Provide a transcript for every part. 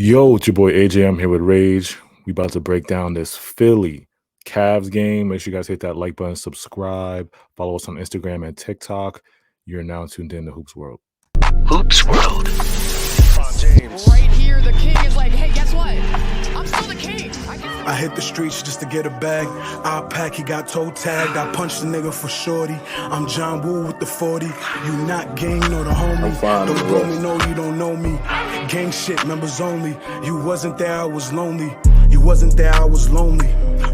Yo, it's your boy AJ. I'm here with Rage. We about to break down this Philly Cavs game. Make sure you guys hit that like button, subscribe, follow us on Instagram and TikTok. You're now tuned in to Hoops World. Hoops World. Right here, the king is like, hey, guess what? I'm still the king. I hit the streets just to get a bag. I pack, he got toe tagged. I punched the nigga for shorty. I'm John Woo with the 40. You not gang nor the homie. Don't blow me, no, you don't know me. Gang shit, members only. You wasn't there, I was lonely. You wasn't there, I was lonely.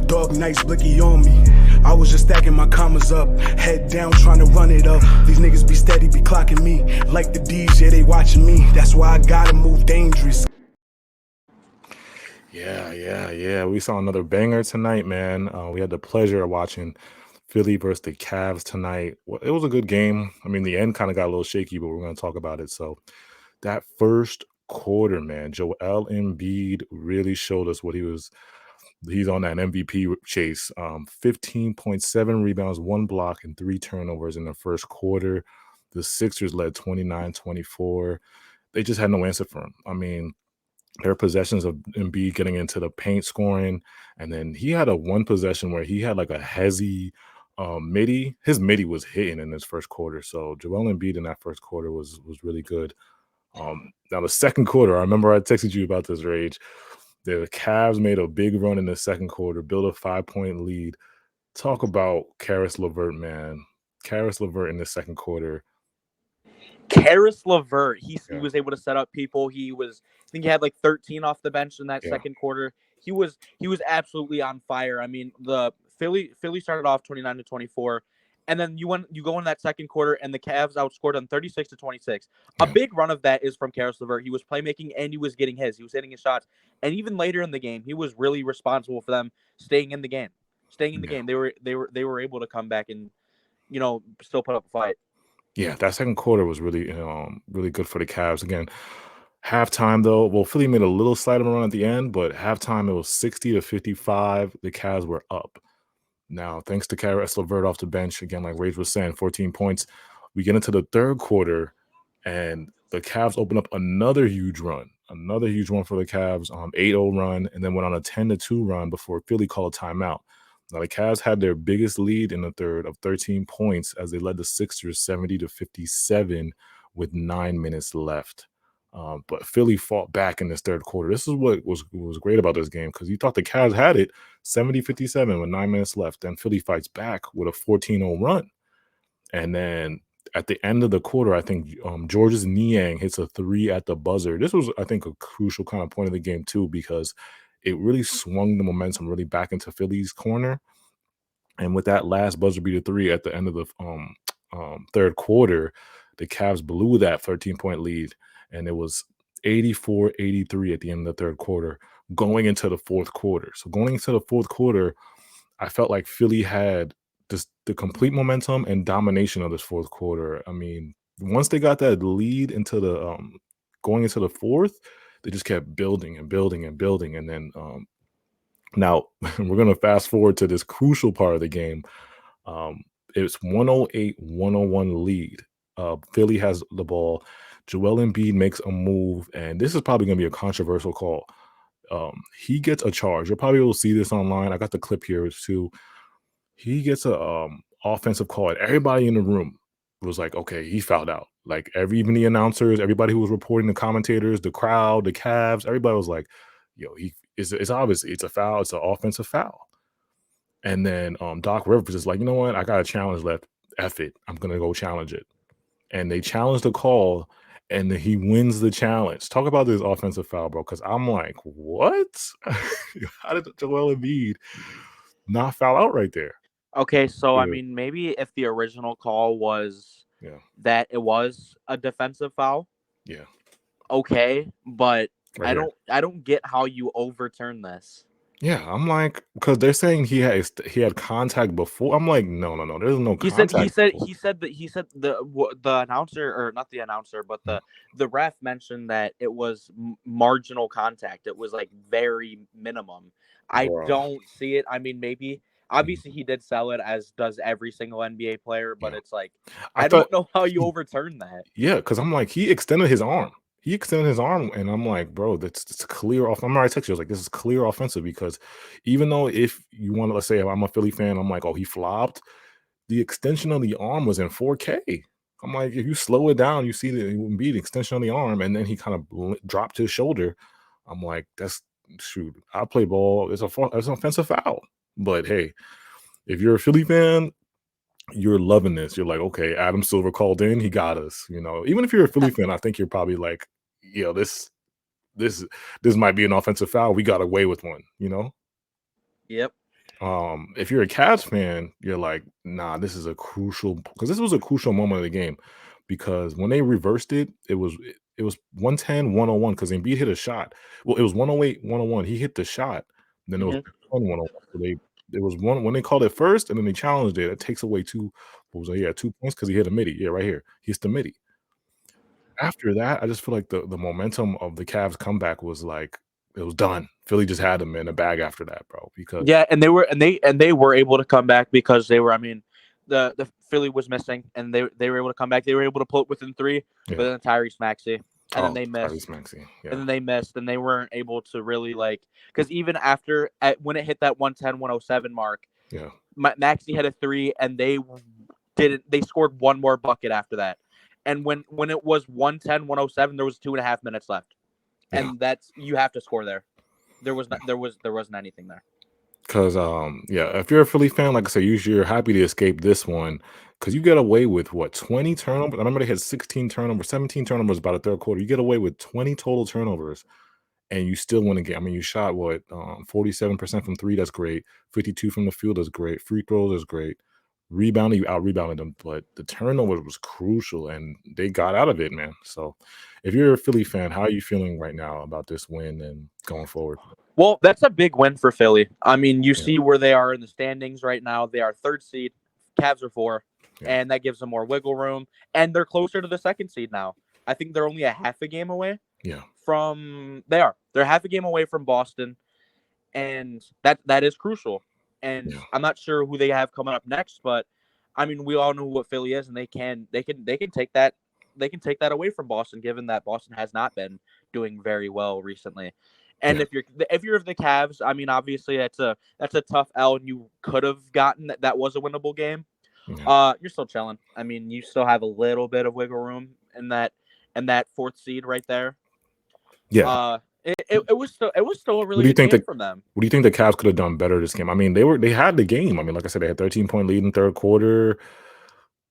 Dog nights, blicky on me. I was just stacking my commas up. Head down, trying to run it up. These niggas be steady, be clocking me. Like the D's, yeah, they watching me. That's why I gotta move dangerous. Yeah. We saw another banger tonight, man. We had the pleasure of watching Philly versus the Cavs tonight. Well, it was a good game. I mean, the end kind of got a little shaky, but we're going to talk about it. So that first quarter, man, Joel Embiid really showed us what he's on that MVP chase. 15.7 rebounds, 1 block, and 3 turnovers in the first quarter. The Sixers led 29-24. They just had no answer for him. I mean, there are possessions of Embiid getting into the paint scoring, and then he had a one possession where he had like a hezzy midi. His midi was hitting in this first quarter. So Joel Embiid in that first quarter was really good. Now the second quarter, I remember I texted you about this, Rage. The Cavs made a big run in the second quarter, built a 5-point lead. Talk about Caris LeVert, man. Caris LeVert in the second quarter. Caris LeVert, he was able to set up people. I think he had like 13 off the bench in that second quarter. He was absolutely on fire. I mean, the Philly started off 29-24, and then you go in that second quarter, and the Cavs outscored them 36-26. A big run of that is from Caris LeVert. He was playmaking and he was getting his. He was hitting his shots, and even later in the game, he was really responsible for them staying in the game. Game. They were able to come back and still put up a fight. Yeah, that second quarter was really really good for the Cavs. Again, halftime though, well, Philly made a little slight of a run at the end, but halftime it was 60-55. The Cavs were up. Now, thanks to Caris LeVert off the bench, again, like Rage was saying, 14 points. We get into the third quarter, and the Cavs open up another huge run for the Cavs, 8-0 run, and then went on a 10-2 run before Philly called a timeout. Now, the Cavs had their biggest lead in the third of 13 points as they led the Sixers 70-57 with 9 minutes left. But Philly fought back in this third quarter. This is what was great about this game, because you thought the Cavs had it 70-57 with 9 minutes left. Then Philly fights back with a 14-0 run. And then at the end of the quarter, I think Georges Niang hits a 3 at the buzzer. This was, I think, a crucial kind of point of the game, too, because it really swung the momentum really back into Philly's corner. And with that last buzzer beater 3 at the end of the third quarter, the Cavs blew that 13-point lead, and it was 84-83 at the end of the third quarter going into the fourth quarter. So going into the fourth quarter, I felt like Philly had the complete momentum and domination of this fourth quarter. I mean, once they got that lead into the going into the fourth, they just kept building. And then now we're going to fast forward to this crucial part of the game. It's 108-101 lead. Philly has the ball. Joel Embiid makes a move, and this is probably going to be a controversial call. He gets a charge. You'll probably will see this online. I got the clip here too. He gets a offensive call, and everybody in the room was like, okay, he fouled out. Like even the announcers, everybody who was reporting, the commentators, the crowd, the Cavs, everybody was like, yo, it's obviously it's a foul. It's an offensive foul. And then Doc Rivers was just like, you know what? I got a challenge left. F it. I'm going to go challenge it. And they challenged the call, and he wins the challenge. Talk about this offensive foul, bro, because I'm like, what? How did Joel Embiid not foul out right there? Okay, so I mean, maybe if the original call was that it was a defensive foul, okay, but I don't get how you overturn this. Yeah, I'm like, because they're saying he had contact before. I'm like, no, there's no contact. He said the announcer, or not the announcer, but the ref mentioned that it was marginal contact. It was like very minimum. I don't see it. I mean, maybe obviously he did sell it, as does every single NBA player, but it's like I don't know how you overturn that. Yeah, because I'm like, he extended his arm. he extended his arm, and I'm like, bro, it's clear off. I'm already texting you. I was like, this is clear offensive because even though if you want to, let's say, if I'm a Philly fan, I'm like, oh, he flopped. The extension of the arm was in 4K. I'm like, if you slow it down, you see the Embiid extension on the arm, and then he kind of dropped his shoulder. I'm like, that's shoot. I play ball. It's an offensive foul. But hey, if you're a Philly fan, you're loving this. You're like, okay, Adam Silver called in. He got us. Even if you're a Philly fan, I think you're probably like, this this might be an offensive foul. We got away with one. Yep. If you're a Cavs fan, you're like, nah, this is a crucial because this was a crucial moment of the game because when they reversed it, it was 110-101 because Embiid hit a shot. Well, it was 108-101. He hit the shot. Then it was 101. So it was one when they called it first, and then they challenged it. It takes away 2 points because he hit a midi. Yeah, right here. He hits the midi. After that, I just feel like the momentum of the Cavs comeback was like it was done. Philly just had them in the bag after that, bro. Because Yeah, and they were able to come back because they were. I mean, the Philly was missing, and they were able to come back. They were able to pull it within 3, but then Tyrese Maxey, and then they missed. Tyrese Maxey, yeah. And then they missed, and they weren't able to really because even after when it hit that 110-107 mark, yeah, Maxey had a 3, and they scored one more bucket after that. And when it was 110-107, there was 2.5 minutes left, and that's you have to score there. There wasn't anything there. Because if you're a Philly fan, like I said, usually you're happy to escape this one because you get away with 20 turnovers. I remember they had 16 turnovers, 17 turnovers by the third quarter. You get away with 20 total turnovers, and you still win a game. I mean, you shot 47% from 3. That's great. 52 from the field. That's great. Free throws is great. Rebounding, you out rebounded them, but the turnover was crucial, and they got out of it, man. So, if you're a Philly fan, how are you feeling right now about this win and going forward? Well, that's a big win for Philly. I mean, you see where they are in the standings right now. They are 3rd seed. Cavs are 4, and that gives them more wiggle room. And they're closer to the 2nd seed now. I think they're only a half a game away. Yeah. They're half a game away from Boston, and that is crucial. And I'm not sure who they have coming up next, but I mean, we all know what Philly is, and they can take that away from Boston, given that Boston has not been doing very well recently. And if you're the Cavs, I mean, obviously that's a tough L, and you could have gotten that was a winnable game. You're still chilling. I mean, you still have a little bit of wiggle room in that 4th seed right there. Yeah. It was still a really good game from them. What do you think the Cavs could have done better this game? I mean, they had the game. I mean, like I said, they had 13-point lead in third quarter.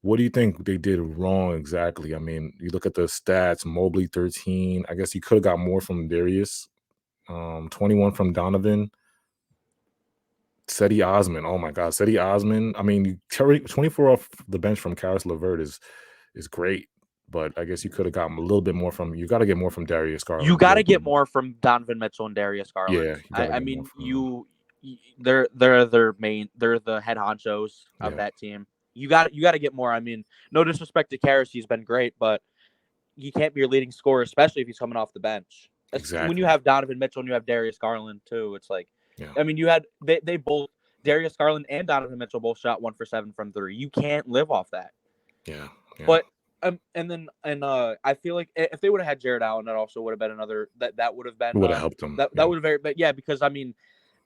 What do you think they did wrong exactly? I mean, you look at the stats, Mobley 13. I guess you could have got more from Darius. 21 from Donovan. Cedi Osman. Oh my God, Cedi Osman. I mean, 24 off the bench from Caris LeVert is great. But I guess you could have gotten a little bit more from. You got to get more from Darius Garland. You got to get more from Donovan Mitchell and Darius Garland. Yeah, I mean, they're the head honchos of that team. You got to get more. I mean, no disrespect to Caris, he's been great, but he can't be your leading scorer, especially if he's coming off the bench. Exactly. When you have Donovan Mitchell and you have Darius Garland too, it's like, I mean, you had they both Darius Garland and Donovan Mitchell both shot 1 for 7 from 3. You can't live off that. Yeah. But I feel like if they would have had Jared Allen, that also would have been another that would have been would have helped them. That would have but because I mean,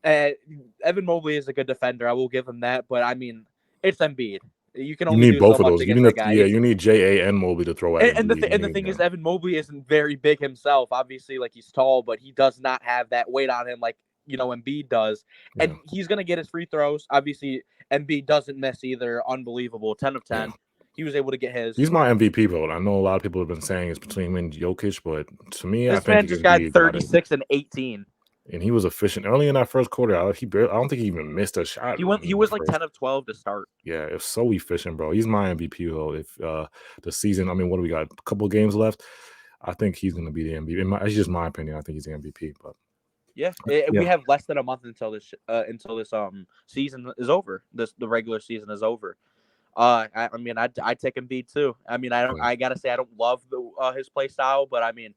Evan Mobley is a good defender. I will give him that, but I mean, it's Embiid. You can only need do both so of much those. against that guy. You need JA and Mobley to throw at. And the thing is, Evan Mobley isn't very big himself. Obviously, like he's tall, but he does not have that weight on him like Embiid does. And he's gonna get his free throws. Obviously, Embiid doesn't miss either. Unbelievable, 10 of 10. He was able to get his. He's my MVP vote. I know a lot of people have been saying it's between him and Jokic, but to me, this man just got 36 and 18. And he was efficient early in that first quarter. I don't think he even missed a shot. He was like 10 of 12 to start. Yeah, it's so efficient, bro. He's my MVP though. If the season, I mean, what do we got? A couple of games left. I think he's going to be the MVP. It's just my opinion. I think he's the MVP. But we have less than a month until this season is over. The regular season is over. I mean, I take Embiid too. I mean, I gotta say I don't love his play style, but I mean,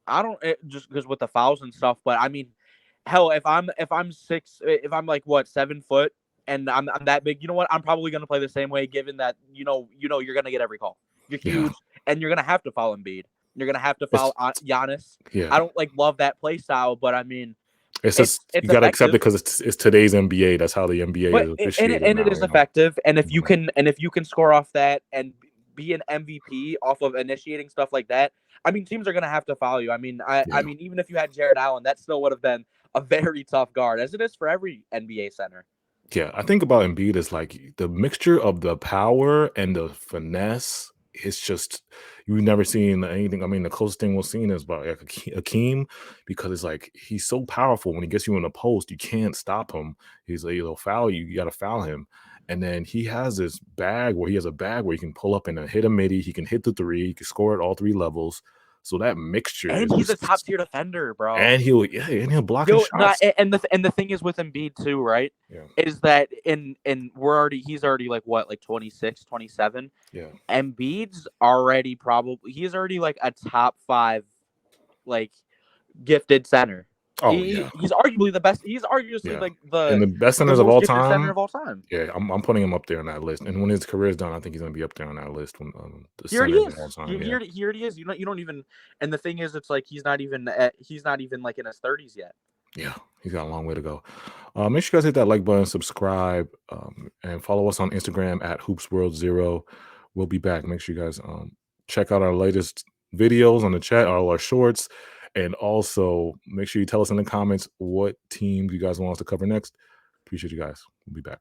I don't just because with the fouls and stuff. But I mean, hell, if I'm like 7 foot and I'm that big, you know what? I'm probably gonna play the same way, given that you're gonna get every call. You're huge and you're gonna have to foul Embiid. You're gonna have to foul Giannis. Yeah. I don't love that play style, but I mean, it's just you gotta accept it because it's today's NBA. That's how the NBA is officiated and now, it is effective. And if you can score off that and be an MVP off of initiating stuff like that, I mean, teams are gonna have to foul you. I mean, I mean, even if you had Jared Allen, that still would have been a very tough guard, as it is for every NBA center. Yeah, I think about Embiid is like the mixture of the power and the finesse. It's just you've never seen anything. I mean, the closest thing we've seen is about like Akeem, because it's like he's so powerful. When he gets you in the post, you can't stop him. He's like, he'll foul you. You got to foul him. And then he has this bag where he has a bag where he can pull up and hit a midi. He can hit the three. He can score at all three levels. So that mixture, and he's a top tier defender, bro. And he'll block his shots. And the thing is with Embiid too, right? Yeah. Is that he's already like 26, 27. Yeah. Embiid's already he's already like a top 5 like gifted center. Oh, he's arguably the best. He's arguably like the best centers of all time. Center of all time. Yeah, I'm putting him up there on that list. And when his career is done, I think he's gonna be up there on that list. When here he is. Here he is. You don't even. And the thing is, it's like he's not even like in his 30s yet. Yeah, he's got a long way to go. Make sure you guys hit that like button, subscribe, and follow us on Instagram at HoopsWorld0. We'll be back. Make sure you guys check out our latest videos on the chat, all our shorts. And also, make sure you tell us in the comments what team you guys want us to cover next. Appreciate you guys. We'll be back.